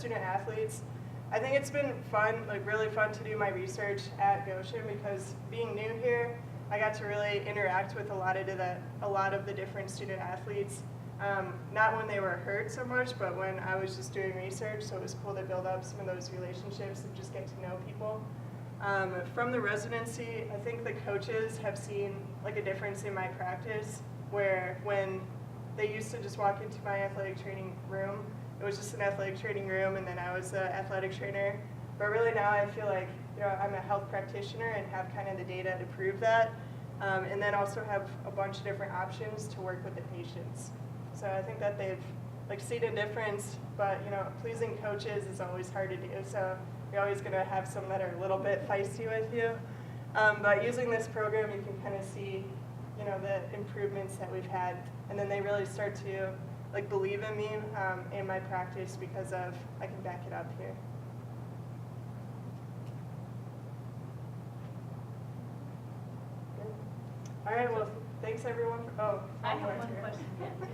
student athletes. I think it's been fun, like really fun to do my research at Goshen because being new here, I got to really interact with a lot of the different student athletes. Not when they were hurt so much, but when I was just doing research, so it was cool to build up some of those relationships and just get to know people. From the residency, I think the coaches have seen like a difference in my practice, where when they used to just walk into my athletic training room, it was just an athletic training room and then I was the athletic trainer. But really now I feel like I'm a health practitioner and have kind of the data to prove that. And then also have a bunch of different options to work with the patients. So I think that they've like seen a difference, but pleasing coaches is always hard to do. So you're always going to have some that are a little bit feisty with you. But using this program, you can kind of see the improvements that we've had, and then they really start to like believe in me in my practice because of I can back it up here. Good. All right, well, thanks everyone. I have one question yet too.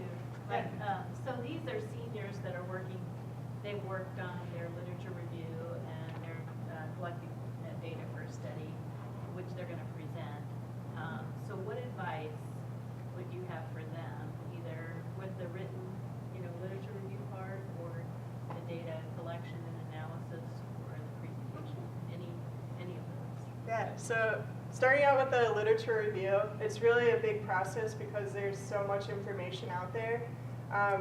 Like, so these are seniors that are working. They've worked on their literature review and they're collecting data for a study, which they're going to present. So what advice would you have for them, either with the written, literature review part, or the data collection and analysis, or the presentation? Any of those? Yeah. So starting out with the literature review, it's really a big process because there's so much information out there.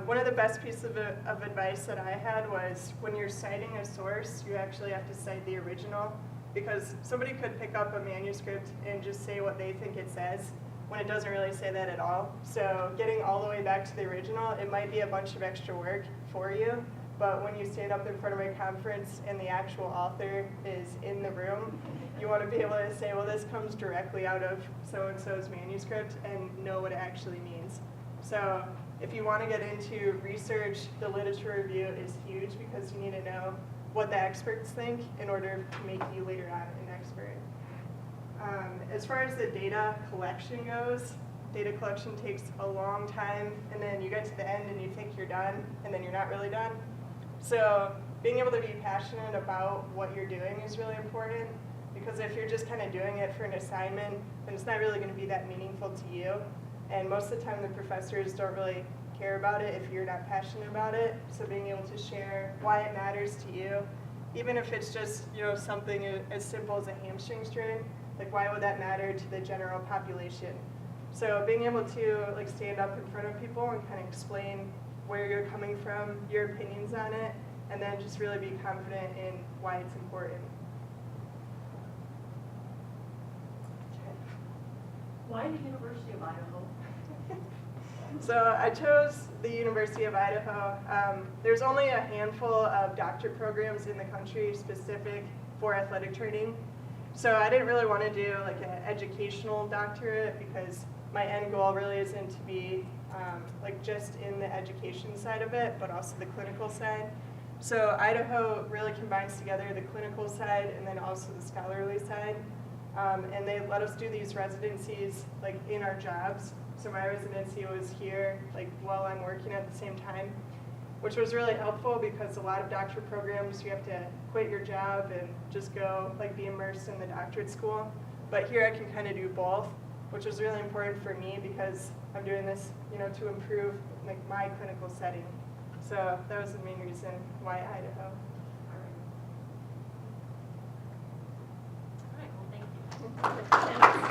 One of the best pieces of advice that I had was when you're citing a source, you actually have to cite the original, because somebody could pick up a manuscript and just say what they think it says when it doesn't really say that at all. So getting all the way back to the original, it might be a bunch of extra work for you, but when you stand up in front of a conference and the actual author is in the room, you want to be able to say, well, this comes directly out of so-and-so's manuscript and know what it actually means. So if you want to get into research, the literature review is huge because you need to know what the experts think in order to make you later on an expert. As far as the data collection goes, data collection takes a long time, and then you get to the end and you think you're done, and then you're not really done. So being able to be passionate about what you're doing is really important, because if you're just kind of doing it for an assignment, then it's not really going to be that meaningful to you. And most of the time the professors don't really care about it if you're not passionate about it. So being able to share why it matters to you, even if it's just something as simple as a hamstring strain, like why would that matter to the general population? So being able to like stand up in front of people and kind of explain where you're coming from, your opinions on it, and then just really be confident in why it's important. Why the University of Idaho? So I chose the University of Idaho. There's only a handful of doctorate programs in the country specific for athletic training. So I didn't really want to do like an educational doctorate because my end goal really isn't to be like just in the education side of it, but also the clinical side. So Idaho really combines together the clinical side and then also the scholarly side. And they let us do these residencies like in our jobs. So my residency was here like while I'm working at the same time, which was really helpful because a lot of doctorate programs you have to quit your job and just go like be immersed in the doctorate school. But here I can kind of do both, which was really important for me because I'm doing this, to improve like my clinical setting. So that was the main reason why Idaho. All right, well, thank you. Thanks.